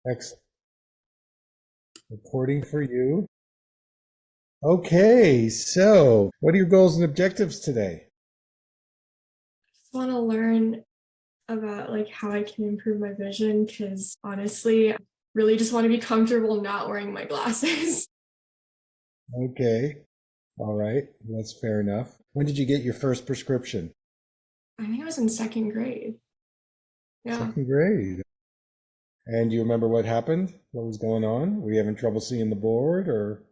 Excellent. Reporting for you. Okay, so what are your goals and objectives today? Just want to learn about like how I can improve my vision because honestly, I really just want to be comfortable not wearing my glasses. Okay, all right, that's fair enough. When did you get your first prescription? I think I was in second grade. Yeah. Second grade. And do you remember what happened? What was going on? Were you having trouble seeing the board or?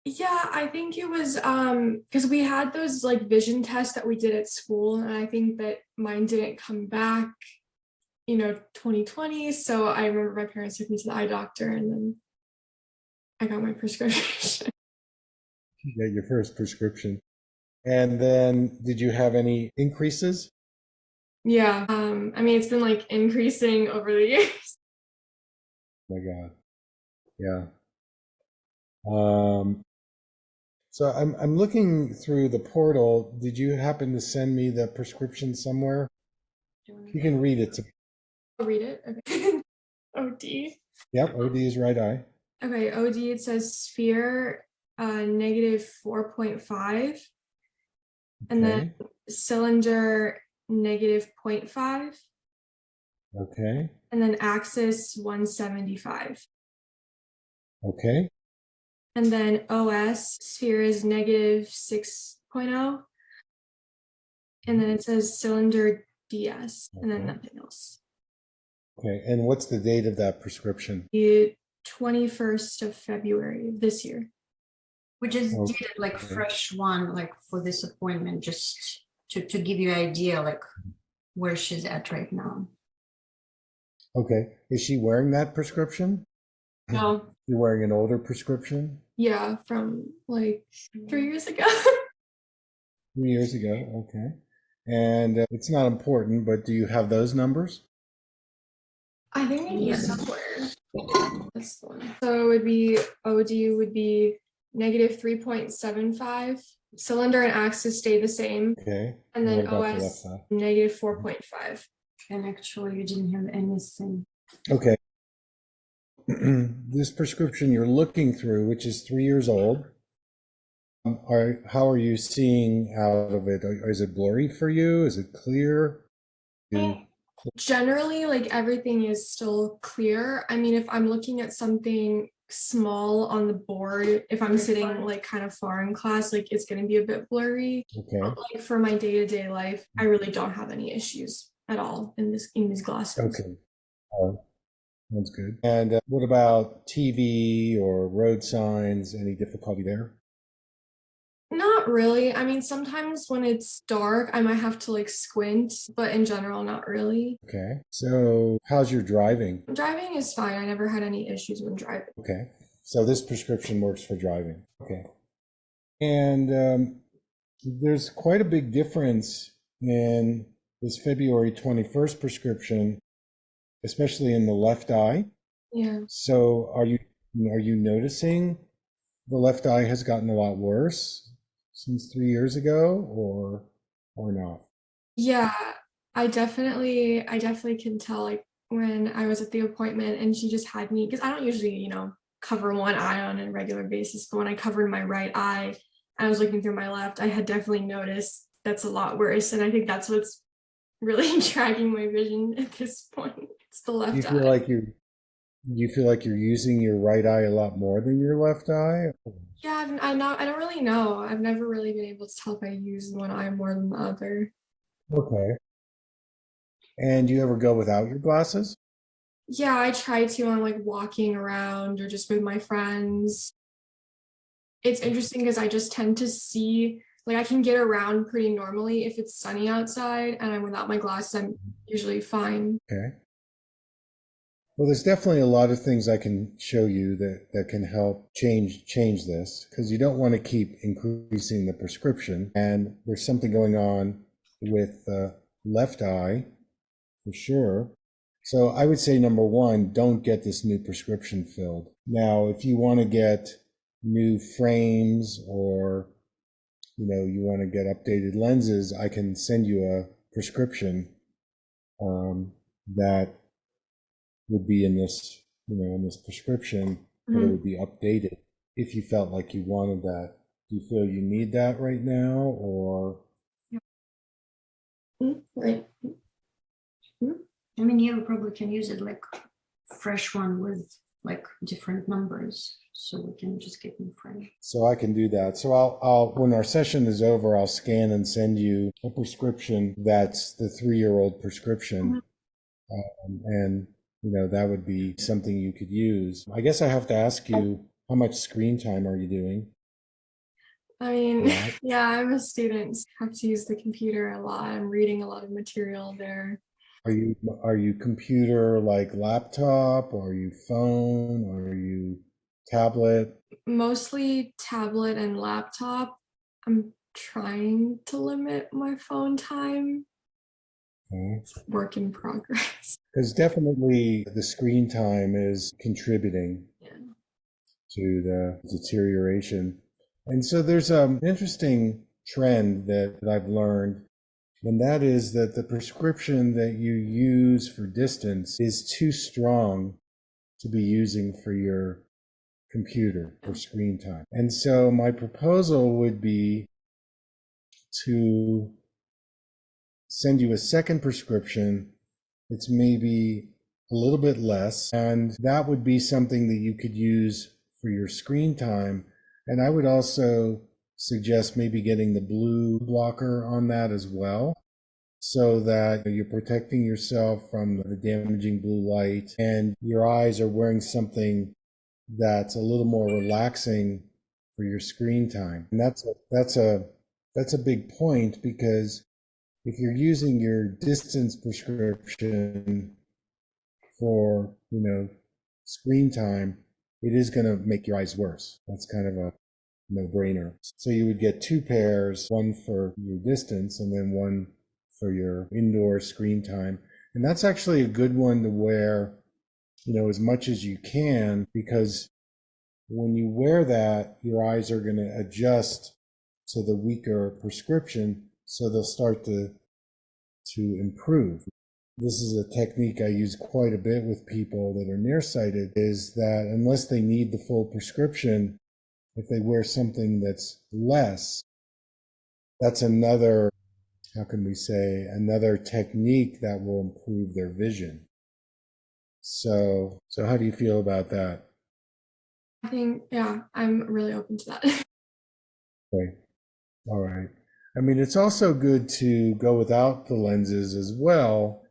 Yeah, I think it was because we had those like vision tests that we did at school, and I think that mine didn't come back, 2020. So I remember my parents took me to the eye doctor and then I got my prescription. You got your first prescription. And then did you have any increases? Yeah. I mean it's been like increasing over the years. Oh my God. Yeah. Um, so I'm looking through the portal. Did you happen to send me the prescription somewhere? You can read it to me. I'll read it. Okay. OD. Yep, OD is right eye. Okay, OD it says sphere negative 4.5 and then Okay. cylinder negative 0.5 Okay. and then axis 175. Okay. And then OS sphere is negative 6.0 and then it says cylinder DS and then Okay. nothing else. Okay. And what's the date of that prescription? The 21st of February of this year. We just did it like Okay. fresh one, like for this appointment, just to give you an idea, like where she's at right now. Okay. Is she wearing that prescription? No. You're wearing an older prescription? Yeah, from like 3 years ago. 3 years ago. Okay. And it's not important, but do you have those numbers? I think I need Yes. somewhere. That's the one. So it would be OD would be negative 3.75. Cylinder and axis stay the same. Okay. And What then about the left OS eye? negative 4.5. And actually, you didn't have anything. Okay. This prescription you're looking through, which is 3 years old, how are you seeing out of it? Is it blurry for you? Is it clear? You, Generally, like everything is still clear. I mean, if I'm looking at something small on the board, if I'm sitting like kind of far in class, like it's going to be a bit blurry. okay. But like for my day-to-day life, I really don't have any issues at all in these glasses. Okay. Uh, Sounds good. And what about TV or road signs? Any difficulty there? Not really. I mean, sometimes when it's dark, I might have to like squint, but in general, not really. Okay. So how's your driving? Driving is fine. I never had any issues when driving. Okay. So this prescription works for driving. Okay. And there's quite a big difference in this February 21st prescription, especially in the left eye. Yeah. So are you noticing the left eye has gotten a lot worse since 3 years ago or not? Yeah, I definitely can tell like when I was at the appointment and she just had me because I don't usually, cover one eye on a regular basis, but when I covered my right eye, I was looking through my left, I had definitely noticed that's a lot worse. And I think that's what's really dragging my vision at this point. It's the Do you left feel eye. like you're using your right eye a lot more than your left eye? Yeah, I don't really know. I've never really been able to tell if I use one eye more than the other. Okay. And do you ever go without your glasses? Yeah, I try to on like walking around or just with my friends. It's interesting because I just tend to see like I can get around pretty normally if it's sunny outside and I'm without my glasses, I'm usually fine. Okay. Well, there's definitely a lot of things I can show you that can help change this because you don't want to keep increasing the prescription. And there's something going on with the left eye for sure. So I would say number one, don't get this new prescription filled. Now, if you want to get new frames or you want to get updated lenses, I can send you a prescription that would be in this, in this prescription, but it would be updated if you felt like you wanted that. Do you feel you need that right now, or? Right. I mean, you probably can use it like fresh one with like different numbers, so we can just get them fresh. So I can do that. So I'll when our session is over, I'll scan and send you a prescription that's the 3-year-old prescription, and that would be something you could use. I guess I have to ask you, how much screen time are you doing? I mean, Yeah. yeah, I'm a student. I have to use the computer a lot. I'm reading a lot of material there. Are you computer, like laptop, or are you phone, or are you tablet? Mostly tablet and laptop. I'm trying to limit my phone time. Okay. Work in progress. Because definitely the screen time is contributing Yeah. to the deterioration. And so there's an interesting trend that I've learned, and that is that the prescription that you use for distance is too strong to be using for your computer for screen time. And so my proposal would be to send you a second prescription. It's maybe a little bit less, and that would be something that you could use for your screen time. And I would also suggest maybe getting the blue blocker on that as well, so that you're protecting yourself from the damaging blue light, and your eyes are wearing something that's a little more relaxing for your screen time. And that's a big point, because if you're using your distance prescription for, screen time, it is going to make your eyes worse. That's kind of a no-brainer. So you would get 2 pairs, one for your distance and then one for your indoor screen time. And that's actually a good one to wear, as much as you can, because when you wear that, your eyes are going to adjust to the weaker prescription, so they'll start to improve. This is a technique I use quite a bit with people that are nearsighted, is that unless they need the full prescription, if they wear something that's less, that's another, how can we say, another technique that will improve their vision. So how do you feel about that? I think, yeah, I'm really open to that. Okay. All right. I mean, it's also good to go without the lenses as well,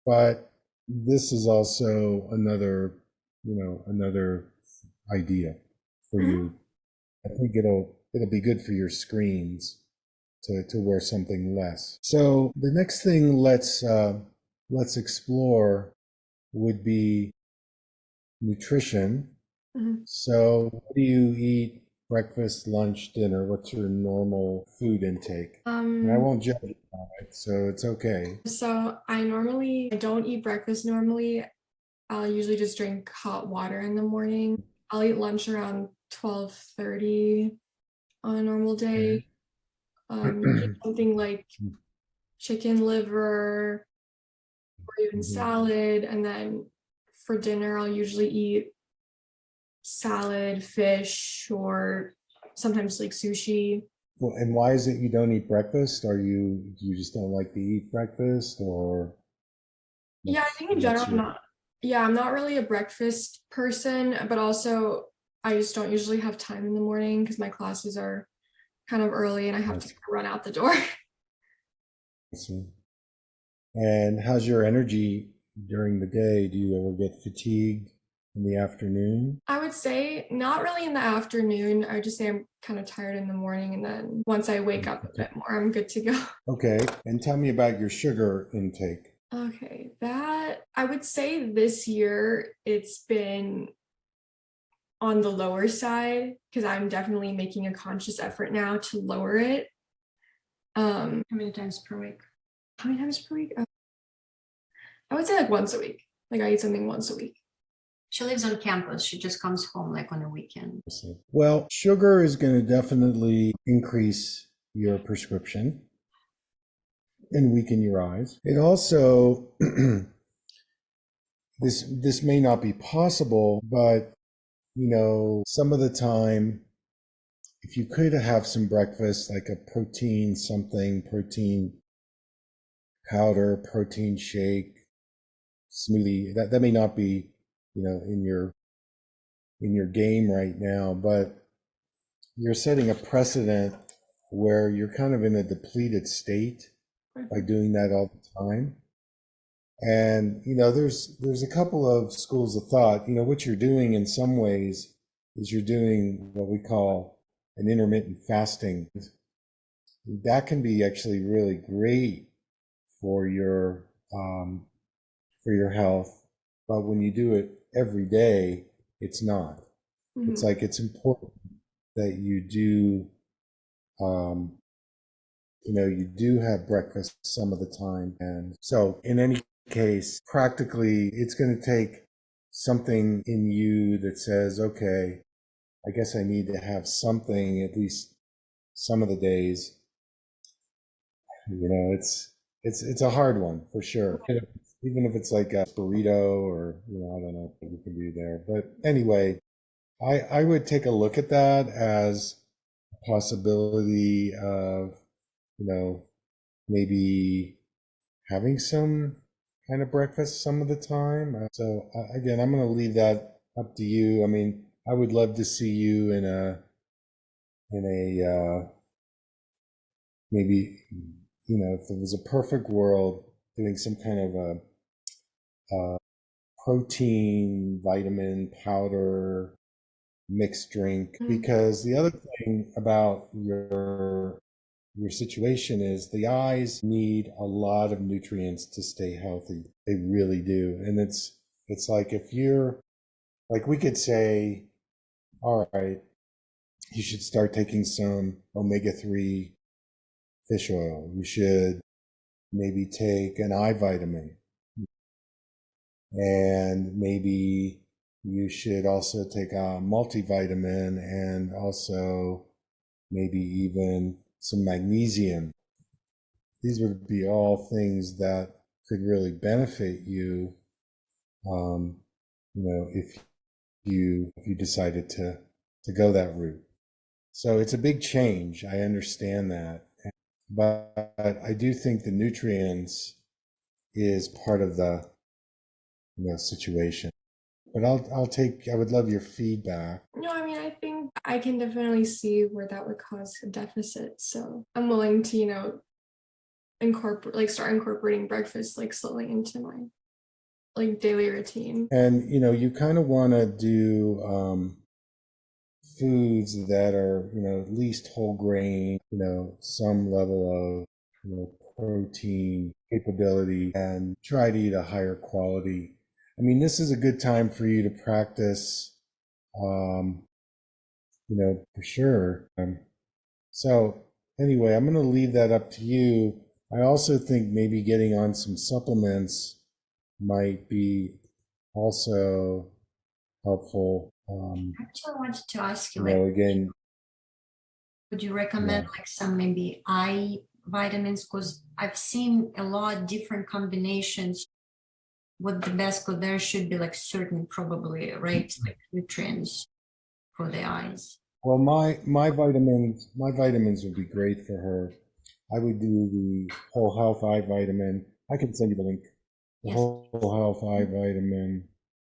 but this is also another idea for you. I think it'll be good for your screens to wear something less. So the next thing let's explore would be nutrition. So what do you eat? Breakfast, lunch, dinner? What's your normal food intake? And I won't judge you on it, so it's okay. So I don't eat breakfast normally. I'll usually just drink hot water in the morning. I'll eat lunch around 12:30 on a normal day. Usually something like chicken liver or even salad. And then for dinner, I'll usually eat salad, fish, or sometimes like sushi. Well, and why is it you don't eat breakfast? Do you just don't like to eat breakfast, or? Yeah, I think in general, I'm not really a breakfast person, but also I just don't usually have time in the morning because my classes are kind of early and I have to run out the door. I see. And how's your energy during the day? Do you ever get fatigued in the afternoon? I would say not really in the afternoon. I would just say I'm kind of tired in the morning, and then once I wake up a bit more, I'm good to go. Okay. And tell me about your sugar intake. Okay, that I would say this year it's been on the lower side because I'm definitely making a conscious effort now to lower it. How many times per week? How many times per week? I would say like once a week. Like I eat something once a week. She lives on campus. She just comes home like on a weekend. Well, sugar is going to definitely increase your prescription and weaken your eyes. It also this may not be possible, but some of the time, if you could have some breakfast, like a protein something, protein powder, protein shake, smoothie, that may not be, in your game right now, but you're setting a precedent where you're kind of in a depleted state by doing that all the time. And there's a couple of schools of thought. What you're doing in some ways is you're doing what we call an intermittent fasting. That can be actually really great for your health, but when you do it every day, it's not. It's like it's important that you do you do have breakfast some of the time. And so in any case, practically, it's going to take something in you that says, okay, I guess I need to have something at least some of the days. It's a hard one for sure. Even if it's like a burrito or, I don't know what you can do there. But anyway, I would take a look at that as a possibility of, maybe having some kind of breakfast some of the time. So again, I'm going to leave that up to you. I mean, I would love to see you in a maybe, if there was a perfect world, doing some kind of a protein, vitamin, powder, mixed drink. Because the other thing about your situation is the eyes need a lot of nutrients to stay healthy. They really do. And it's like if you're like, we could say, all right, you should start taking some omega-3 fish oil. You should maybe take an eye vitamin. And maybe you should also take a multivitamin and also maybe even some magnesium. These would be all things that could really benefit you, if you decided to go that route. So it's a big change. I understand that, but I do think the nutrients is part of the situation. But I would love your feedback. No, I mean, I think I can definitely see where that would cause a deficit. So I'm willing to, start incorporating breakfast slowly into my daily routine. And you kind of want to do foods that are at least whole grain, some level of protein capability, and try to eat a higher quality. I mean, this is a good time for you to practice, for sure. So anyway, I'm going to leave that up to you. I also think maybe getting on some supplements might be also helpful. Actually, I wanted to ask you, Again, would you recommend some maybe eye vitamins? Because I've seen a lot of different combinations. What the best, because there should be certain probably, right, nutrients for the eyes. well, my vitamins would be great for her. I would do the whole health eye vitamin. I can send you the link. The whole health eye vitamin,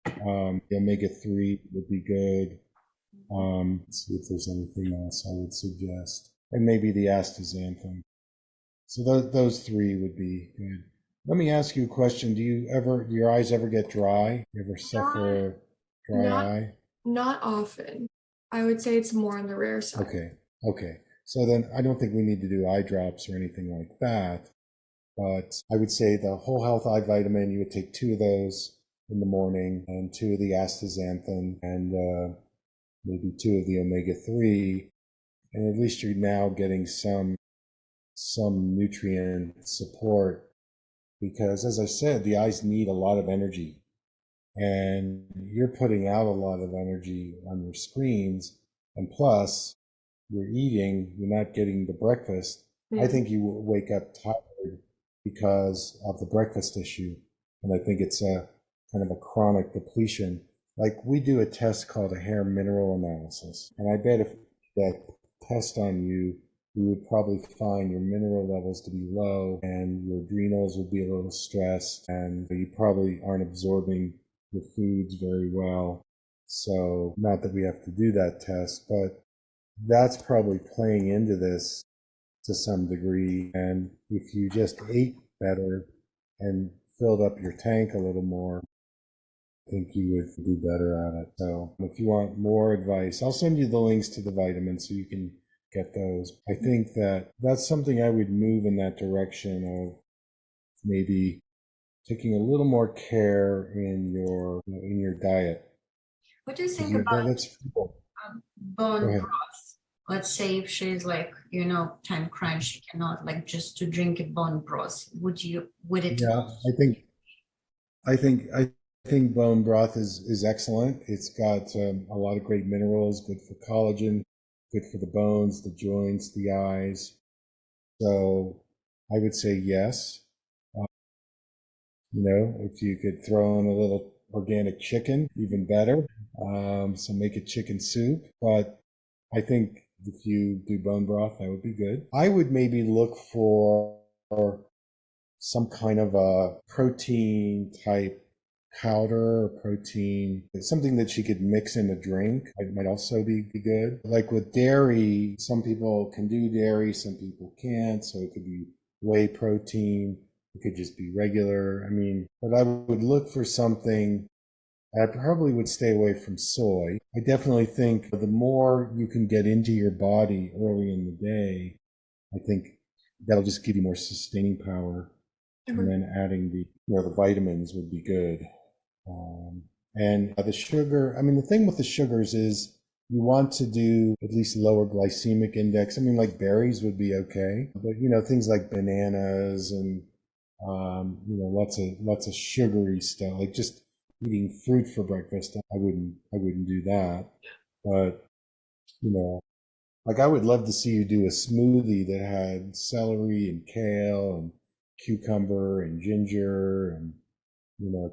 the omega-3 would be good. Let's see if there's anything else I would suggest, and maybe the astaxanthin. So those three would be good. Let me ask you a question. Do your eyes ever get dry? You ever suffer dry eye? Not often. I would say it's more on the rare side. Okay. So then I don't think we need to do eye drops or anything like that. But I would say the whole health eye vitamin, you would take 2 of those in the morning and 2 of the astaxanthin and maybe 2 of the omega-3. And at least you're now getting some nutrient support, because as I said, the eyes need a lot of energy, and you're putting out a lot of energy on your screens, and plus you're eating, you're not getting the breakfast. I think you will wake up tired because of the breakfast issue, and I think it's a kind of a chronic depletion, like we do a test called a hair mineral analysis. And I bet if that test on you, you would probably find your mineral levels to be low and your adrenals would be a little stressed and you probably aren't absorbing your foods very well. So not that we have to do that test, but that's probably playing into this to some degree. And if you just ate better and filled up your tank a little more, I think you would do better at it. So if you want more advice, I'll send you the links to the vitamins so you can get those. I think that that's something I would move in that direction of maybe taking a little more care in your diet. What do you think about That's bone broth? Let's say if she's like, time crunch, she cannot like just to drink a bone broth. Would it? Yeah, I think bone broth is excellent. It's got a lot of great minerals, good for collagen, good for the bones, the joints, the eyes. So I would say yes. If you could throw in a little organic chicken, even better. So make it chicken soup. But I think if you do bone broth, that would be good. I would maybe look for some kind of a protein type powder or protein, something that she could mix in a drink. It might also be good. Like with dairy, some people can do dairy, some people can't. So it could be whey protein. It could just be regular. I mean, but I would look for something. I probably would stay away from soy. I definitely think the more you can get into your body early in the day, I think that'll just give you more sustaining power. And then adding the vitamins would be good. And the sugar, I mean, the thing with the sugars is you want to do at least lower glycemic index. I mean, like berries would be okay, but things like bananas and lots of sugary stuff, like just eating fruit for breakfast. I wouldn't do that. But like I would love to see you do a smoothie that had celery and kale and cucumber and ginger and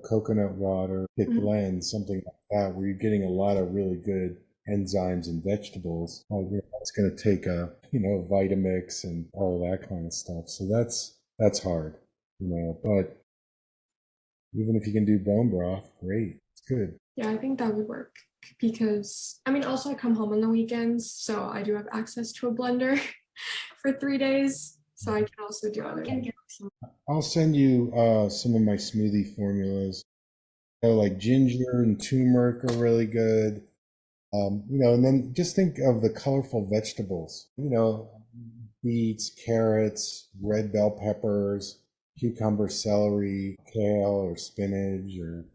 coconut water. It blends something like that where you're getting a lot of really good enzymes and vegetables. It's going to take a Vitamix and all that kind of stuff. So that's hard, but even if you can do bone broth, great. It's good. Yeah, I think that would work because I mean, also I come home on the weekends, so I do have access to a blender for 3 days. So I can also do other things. I'll send you some of my smoothie formulas. Like ginger and turmeric are really good. And then just think of the colorful vegetables. Beets, carrots, red bell peppers, cucumber, celery, kale, or spinach, or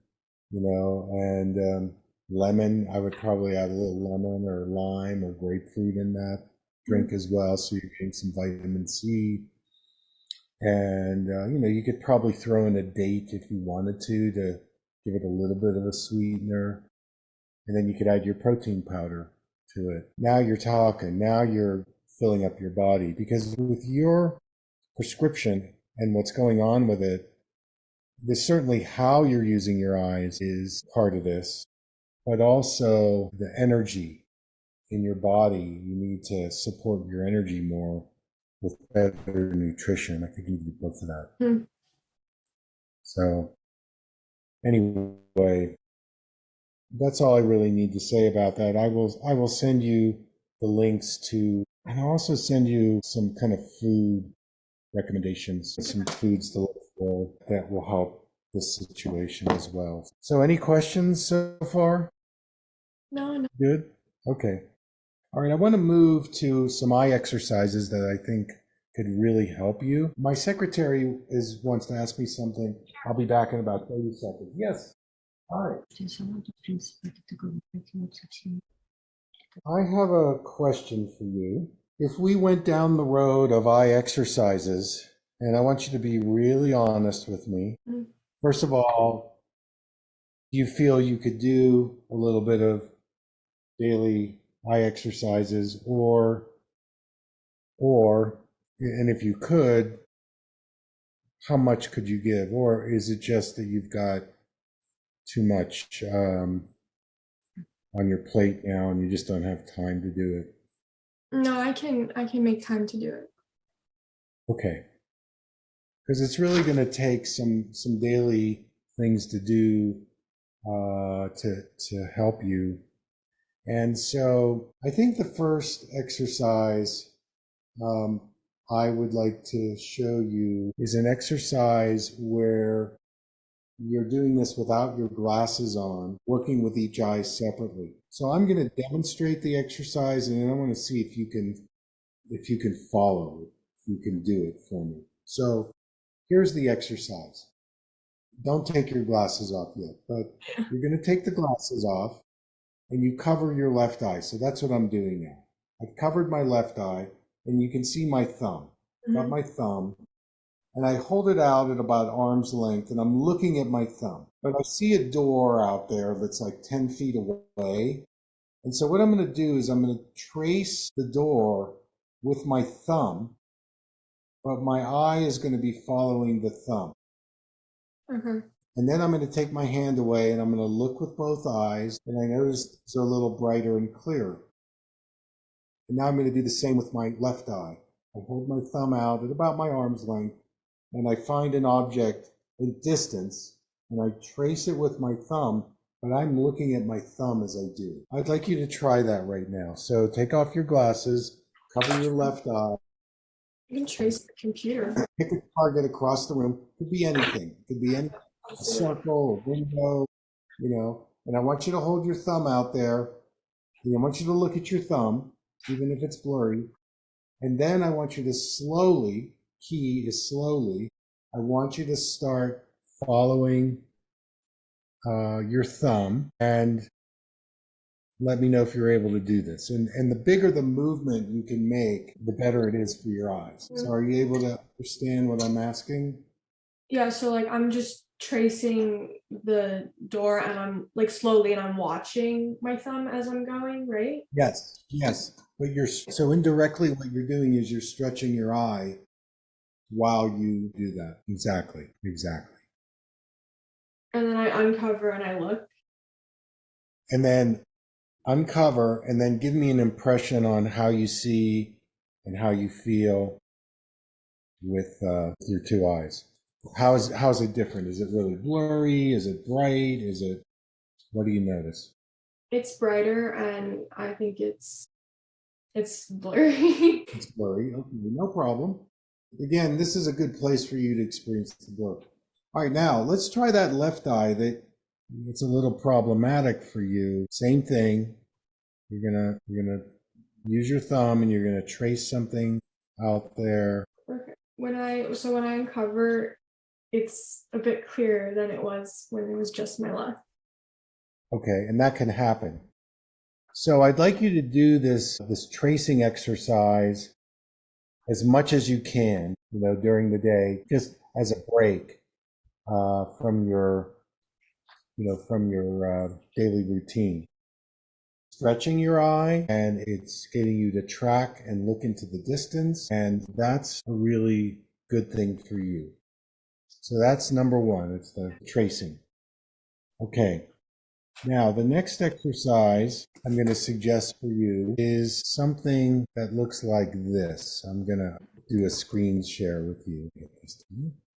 and lemon. I would probably add a little lemon or lime or grapefruit in that drink as well, so you're getting some vitamin C. And you could probably throw in a date if you wanted to give it a little bit of a sweetener. And then you could add your protein powder to it. Now you're talking. Now you're filling up your body. Because with your prescription and what's going on with it, there's certainly how you're using your eyes is part of this, but also the energy in your body. You need to support your energy more with better nutrition. I think you need both of that. So anyway, that's all I really need to say about that. I will send you the links to, and I'll also send you some kind of food recommendations, some foods to look for that will help this situation as well. So any questions so far? No. Good? Okay. All right, I want to move to some eye exercises that I think could really help you. My secretary wants to ask me something. I'll be back in about 30 seconds. Yes. All right. I have a question for you. If we went down the road of eye exercises, and I want you to be really honest with me. First of all, do you feel you could do a little bit of daily eye exercises, or, and if you could, how much could you give? Or is it just that you've got too much on your plate now and you just don't have time to do it. No, I can make time to do it. Okay. Because it's really going to take some daily things to do to help you. And so I think the first exercise I would like to show you is an exercise where you're doing this without your glasses on, working with each eye separately. So I'm going to demonstrate the exercise, and then I want to see if you can follow it, if you can do it for me. So here's the exercise. Don't take your glasses off yet, but you're going to take the glasses off and you cover your left eye. So that's what I'm doing now. I've covered my left eye and you can see my thumb. Got my thumb and I hold it out at about arm's length and I'm looking at my thumb. But I see a door out there that's like 10 feet away. And so what I'm going to do is I'm going to trace the door with my thumb, but my eye is going to be following the thumb. And then I'm going to take my hand away and I'm going to look with both eyes, and I notice it's a little brighter and clearer. And now I'm going to do the same with my left eye. I hold my thumb out at about my arm's length and I find an object in distance and I trace it with my thumb, but I'm looking at my thumb as I do it. I'd like you to try that right now. So take off your glasses, cover your left eye. You can trace the computer. Pick a target across the room. Could be anything. Could be any circle, a window, and I want you to hold your thumb out there. And I want you to look at your thumb, even if it's blurry. And then I want you to slowly, key is slowly, I want you to start following your thumb and let me know if you're able to do this. And the bigger the movement you can make, the better it is for your eyes. So are you able to understand what I'm asking? Yeah, so like I'm just tracing the door and I'm like slowly and I'm watching my thumb as I'm going, right? Yes. But so indirectly what you're doing is you're stretching your eye while you do that. Exactly. And then I uncover and I look. And then uncover and then give me an impression on how you see and how you feel with your two eyes. How is it different? Is it really blurry? Is it bright? What do you notice? It's brighter and I think it's blurry. It's blurry. Okay, no problem. Again, this is a good place for you to experience the blur. All right, now let's try that left eye that it's a little problematic for you. Same thing. You're gonna use your thumb and you're gonna trace something out there. Okay. When I uncover, it's a bit clearer than it was when it was just my left. Okay, and that can happen. So I'd like you to do this tracing exercise as much as you can, during the day, just as a break from your daily routine. Stretching your eye, and it's getting you to track and look into the distance, and that's a really good thing for you. So that's number one, it's the tracing. Okay, now the next exercise I'm going to suggest for you is something that looks like this. I'm going to do a screen share with you.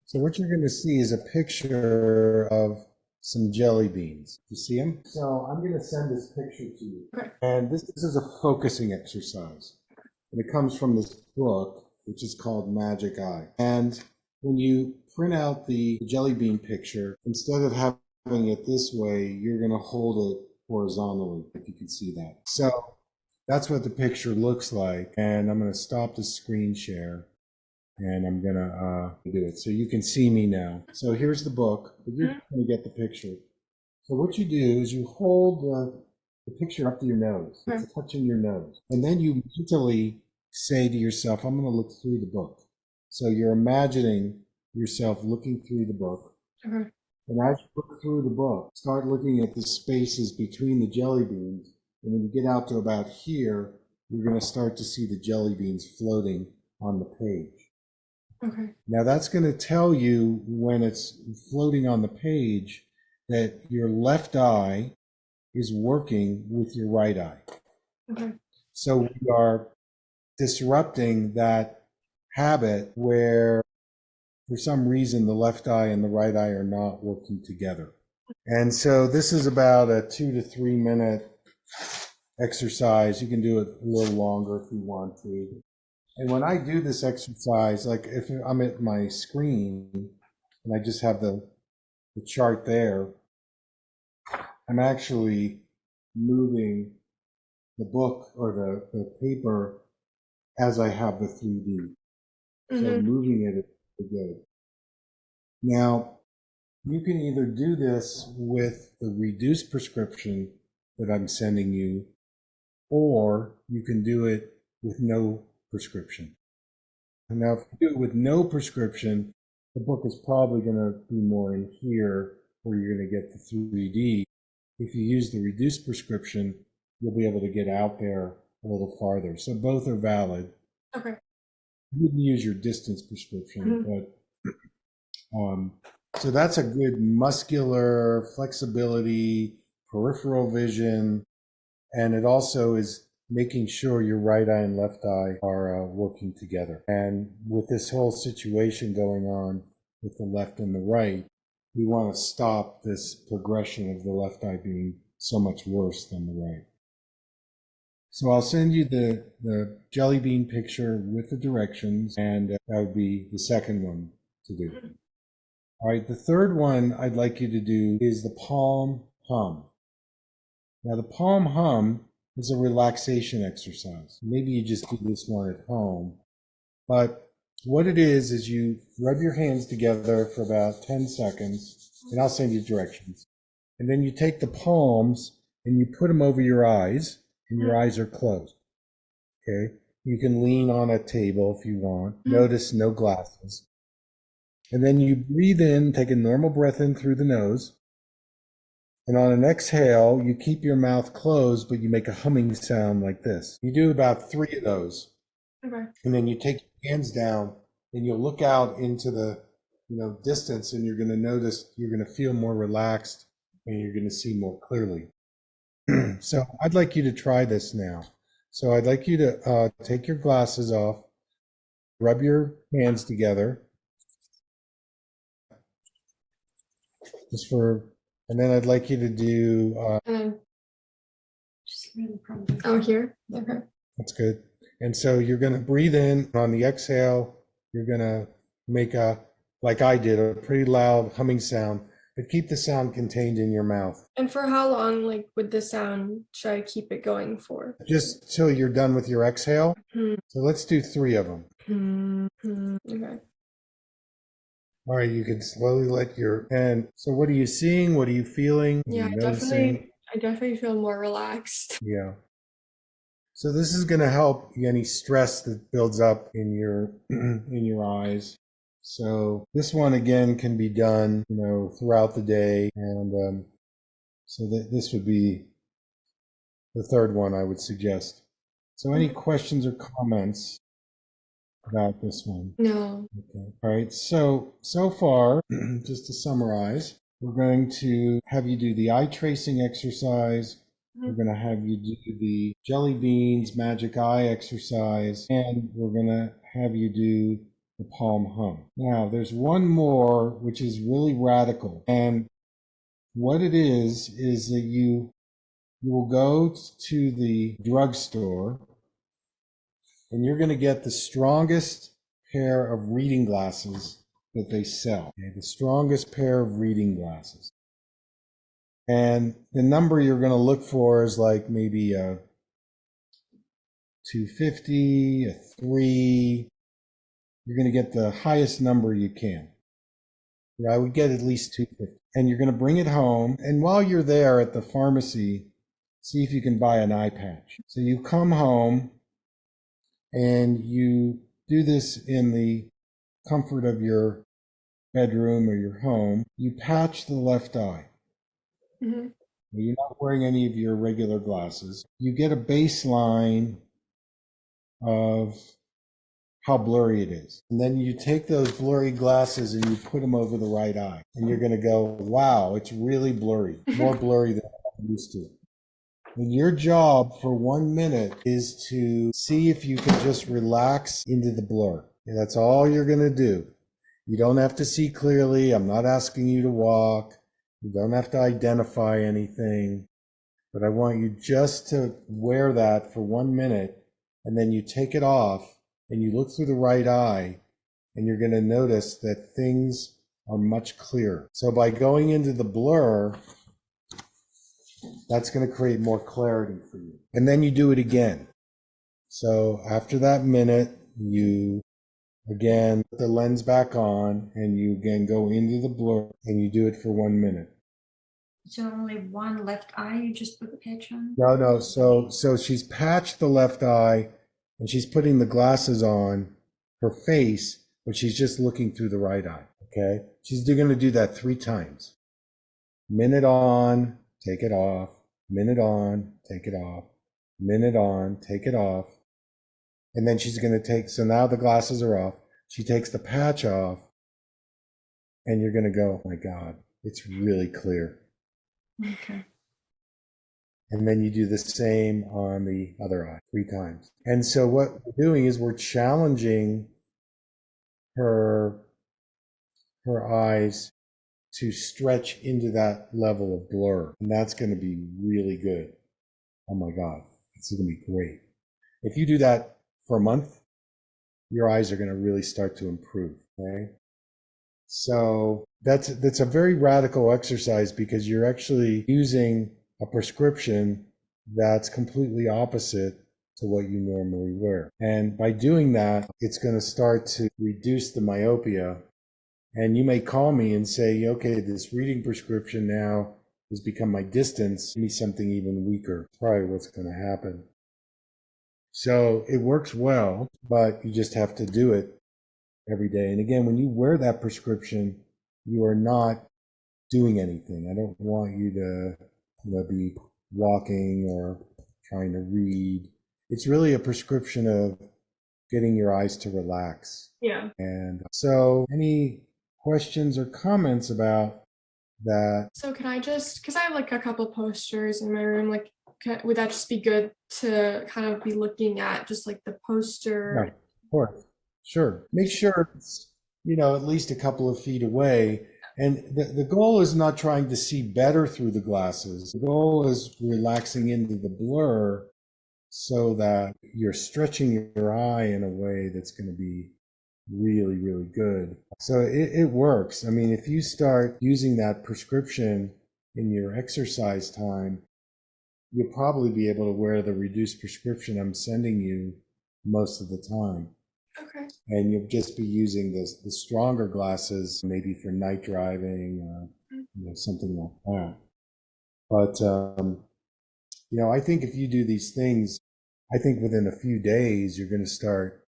So what you're going to see is a picture of some jelly beans. You see them? So I'm going to send this picture to you. Okay. And this is a focusing exercise. And it comes from this book, which is called Magic Eye. And when you print out the jelly bean picture, instead of having it this way, you're going to hold it horizontally, if you can see that. So that's what the picture looks like. And I'm going to stop the screen share. And I'm going to do it. So you can see me now. So here's the book, but you're going to get the picture. So what you do is you hold the picture up to your nose. It's touching your nose. And then you mentally say to yourself, I'm going to look through the book. So you're imagining yourself looking through the book. And as you look through the book, start looking at the spaces between the jelly beans. And when you get out to about here, you're going to start to see the jelly beans floating on the page. Okay. Now that's going to tell you when it's floating on the page that your left eye is working with your right eye. Okay. So we are disrupting that habit where for some reason the left eye and the right eye are not working together. And so this is about a 2 to 3 minute exercise. You can do it a little longer if you want to. And when I do this exercise, like if I'm at my screen and I just have the chart there, I'm actually moving the book or the paper as I have the 3D. So moving it is good. Now, you can either do this with the reduced prescription that I'm sending you, or you can do it with no prescription. And now, if you do it with no prescription, the book is probably going to be more in here where you're going to get the 3D. If you use the reduced prescription, you'll be able to get out there a little farther. So both are valid. Okay. You wouldn't use your distance prescription, but so that's a good muscular flexibility, peripheral vision, and it also is making sure your right eye and left eye are working together. And with this whole situation going on with the left and the right, we want to stop this progression of the left eye being so much worse than the right. So I'll send you the jelly bean picture with the directions, and that would be the second one to do. All right, the third one I'd like you to do is the palm hum. Now, the palm hum is a relaxation exercise. Maybe you just do this one at home, but what it is you rub your hands together for about 10 seconds, and I'll send you directions. And then you take the palms and you put them over your eyes, and your eyes are closed. Okay? You can lean on a table if you want. Notice no glasses. And then you breathe in, take a normal breath in through the nose. And on an exhale, you keep your mouth closed, but you make a humming sound like this. You do about 3 of those. Okay. And then you take your hands down and you'll look out into the distance, and you're going to notice you're going to feel more relaxed and you're going to see more clearly. So I'd like you to try this now. So I'd like you to take your glasses off, rub your hands together, and then I'd like you to do. Just really probably. Oh, here. Okay. That's good. And so you're going to breathe in. On the exhale, you're going to make like I did, a pretty loud humming sound, but keep the sound contained in your mouth. And for how long, like, would this sound, should I keep it going for? Just till you're done with your exhale. So let's do 3 of them. Okay. All right, you can slowly let and so what are you seeing? What are you feeling? Yeah, I definitely feel more relaxed. Yeah. So this is going to help any stress that builds up in your in your eyes. So this one again can be done, throughout the day, and so that this would be the third one I would suggest. So any questions or comments about this one? No. Okay. All right. So far, just to summarize, we're going to have you do the eye tracing exercise. We're going to have you do the jelly beans magic eye exercise, and we're going to have you do the palm hum. Now, there's one more which is really radical, and what it is that you will go to the drugstore, and you're going to get the strongest pair of reading glasses that they sell. Okay? The strongest pair of reading glasses. And the number you're going to look for is like maybe a 250, a 3. You're going to get the highest number you can. I would get at least 250. And you're going to bring it home. And while you're there at the pharmacy, see if you can buy an eye patch. So you come home and you do this in the comfort of your bedroom or your home. You patch the left eye. You're not wearing any of your regular glasses. You get a baseline of how blurry it is. And then you take those blurry glasses and you put them over the right eye. And you're going to go, wow, it's really blurry, more blurry than I'm used to. And your job for 1 minute is to see if you can just relax into the blur. And that's all you're going to do. You don't have to see clearly. I'm not asking you to walk. You don't have to identify anything. But I want you just to wear that for 1 minute, and then you take it off and you look through the right eye, and you're going to notice that things are much clearer. So by going into the blur, that's going to create more clarity for you. And then you do it again. So after that minute, you again put the lens back on, and you again go into the blur, and you do it for 1 minute. So only one left eye, you just put the patch on? No. So she's patched the left eye, and she's putting the glasses on her face, but she's just looking through the right eye. Okay. She's going to do that 3 times. Minute on, take it off. Minute on, take it off. Minute on, take it off. And then she's going to take, so now the glasses are off. She takes the patch off, and you're going to go, oh my God, it's really clear. Okay. And then you do the same on the other eye 3 times. And so what we're doing is we're challenging her eyes to stretch into that level of blur. And that's going to be really good. Oh my God, this is going to be great. If you do that for a month, your eyes are going to really start to improve. Okay. So that's a very radical exercise, because you're actually using a prescription that's completely opposite to what you normally wear. And by doing that, it's going to start to reduce the myopia. And you may call me and say, okay, this reading prescription now has become my distance. Give me something even weaker. It's probably what's going to happen. So it works well, but you just have to do it every day. And again, when you wear that prescription, you are not doing anything. I don't want you to, be walking or trying to read. It's really a prescription of getting your eyes to relax. Yeah. And so any questions or comments about that? So can I just, because I have like a couple posters in my room, like would that just be good to kind of be looking at just like the poster? Yeah, of course. Sure. Make sure it's, at least a couple of feet away. And the goal is not trying to see better through the glasses. The goal is relaxing into the blur so that you're stretching your eye in a way that's going to be really, really good. So it works. I mean, if you start using that prescription in your exercise time, you'll probably be able to wear the reduced prescription I'm sending you most of the time. Okay. And you'll just be using the stronger glasses, maybe for night driving, something like that. But, I think if you do these things, I think within a few days, you're going to start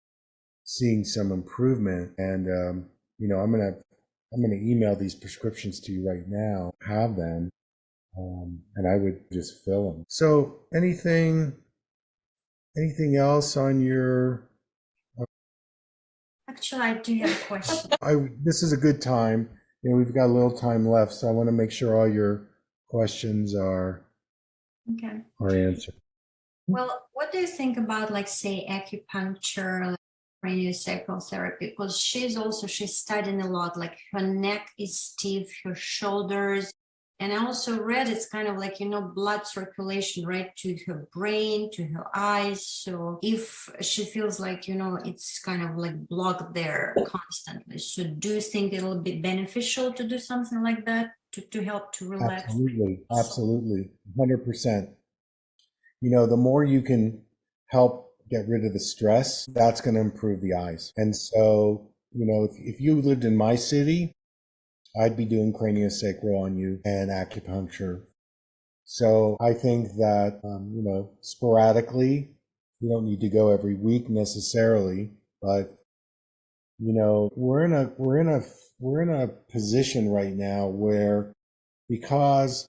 seeing some improvement. And, I'm going to email these prescriptions to you right now, have them, and I would just fill them. So anything else on your... Actually, I do have a question. This is a good time. We've got a little time left, so I want to make sure all your questions are answered. Well, what do you think about, like, say, acupuncture, like therapy? Because she's studying a lot. Like, her neck is stiff, her shoulders. And I also read it's kind of like, blood circulation, right, to her brain, to her eyes. So if she feels like, it's kind of like blocked there constantly. So do you think it'll be beneficial to do something like that to help to relax? Absolutely. 100%. The more you can help get rid of the stress, that's going to improve the eyes. And so, if you lived in my city, I'd be doing craniosacral on you and acupuncture. So I think that, sporadically, you don't need to go every week necessarily, but, we're in a position right now where, because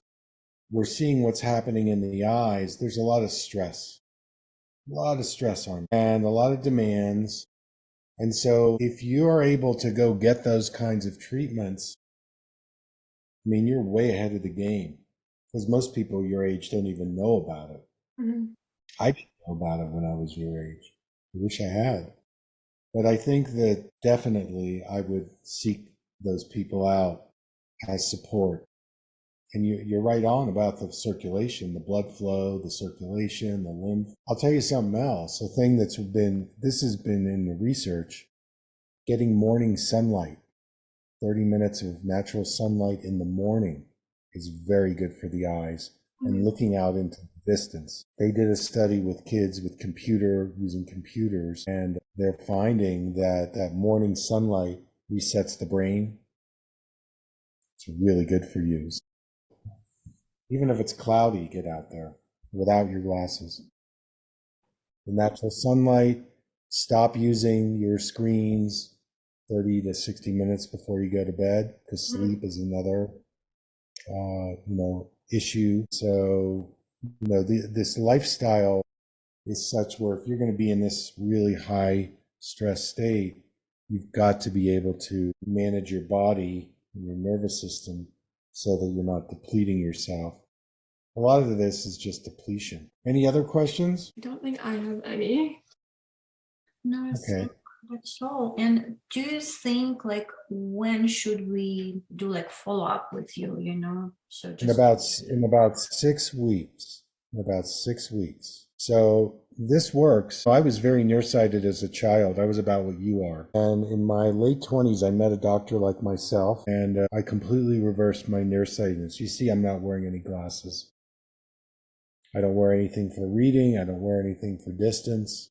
we're seeing what's happening in the eyes, there's a lot of stress on and a lot of demands. And so if you are able to go get those kinds of treatments, I mean, you're way ahead of the game, because most people your age don't even know about it. Mhm. I didn't know about it when I was your age. I wish I had. But I think that definitely I would seek those people out as support. And you're right on about the circulation, the blood flow, the circulation, the lymph. I'll tell you something else. A thing this has been in the research, getting morning sunlight, 30 minutes of natural sunlight in the morning is very good for the eyes. And looking out into the distance. They did a study with kids with using computers, and they're finding that that morning sunlight resets the brain. It's really good for you. Even if it's cloudy, get out there without your glasses. The natural sunlight, stop using your screens 30 to 60 minutes before you go to bed, because sleep is another issue. So, this lifestyle is such where if you're going to be in this really high stress state, you've got to be able to manage your body and your nervous system so that you're not depleting yourself. A lot of this is just depletion. Any other questions? I don't think I have any. No, I Okay. think that's all. And do you think like when should we do like follow up with you, you know? So In about 6 weeks. In about 6 weeks. So this works. I was very nearsighted as a child. I was about what you are. And in my late 20s, I met a doctor like myself, and I completely reversed my nearsightedness. You see, I'm not wearing any glasses. I don't wear anything for reading. I don't wear anything for distance.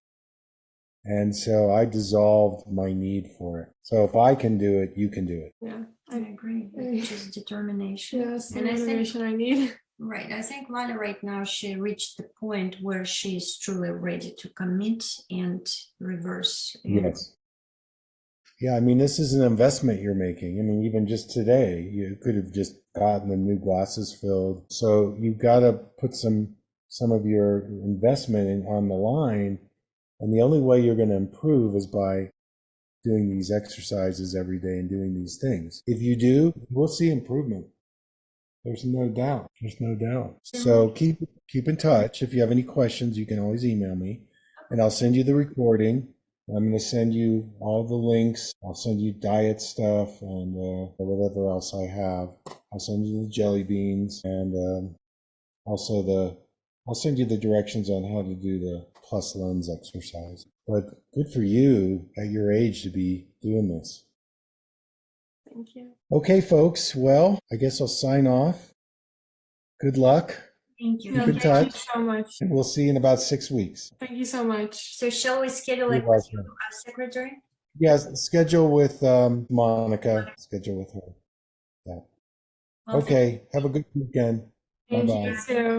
And so I dissolved my need for it. So if I can do it, you can do it. Yeah, I agree. It's just determination. yeah, that's the And I think, motivation I need. right, I think Vale right now, she reached the point where she is truly ready to commit and reverse. Yes. Yeah, I mean, this is an investment you're making. I mean, even just today, you could have just gotten the new glasses filled. So you've got to put some of your investment on the line. And the only way you're going to improve is by doing these exercises every day and doing these things. If you do, we'll see improvement. There's no doubt. There's no doubt. So keep in touch. If you have any questions, you can always email me, and I'll send you the recording. I'm going to send you all the links. I'll send you diet stuff and whatever else I have. I'll send you the jelly beans, and also I'll send you the directions on how to do the plus lens exercise. But good for you at your age to be doing this. Thank you. Okay, folks. Well, I guess I'll sign off. Good luck. Thank you. Keep in Thank touch. you so much. And we'll see you in about 6 weeks. Thank you so much. So shall we schedule You're like with welcome. our secretary? Yes, schedule with Monica. Schedule with her. Yeah. Well, Okay. Have a good weekend. Thank Bye-bye. you too.